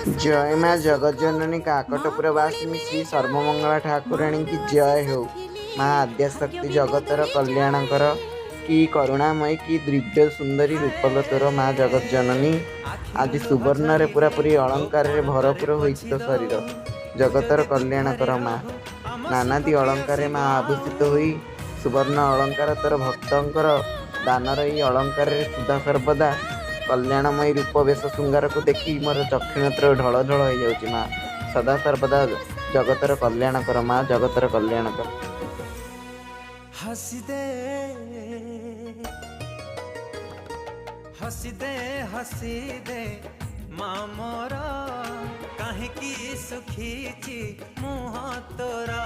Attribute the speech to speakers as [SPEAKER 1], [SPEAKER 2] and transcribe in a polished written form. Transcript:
[SPEAKER 1] जय माँ जगज्जननी काकटपुर वासिनी श्री सर्वमंगला ठाकुराणी की जय हो। माँ आद्याशक्ति जगतर कल्याणकर की करुणामयी की दिव्य सुंदरी रूपल तोर माँ जगज्जननी आज सुवर्ण रे पूरापूरी अलंकार रे भरपूर होइछि तो शरीर। जगतर कल्याणकर माँ नानादि अलंकार माँ आभूषित होई सुवर्ण अलंकार तोर भक्तंकर दानर ई अलंकार रे सुधा सर्वदा कल्याणमयी रूप बेश श्रृंगार को देखी मोर चक्षुनेत्र ढल ढल हो जाऊँगी। माँ सदा सर्वदा जगतर कल्याणकर माँ जगतर कल्याणकर।
[SPEAKER 2] हसीदे हसीदे हसीदे माँ मोरा कहीं की सुखी मुँह तोरा।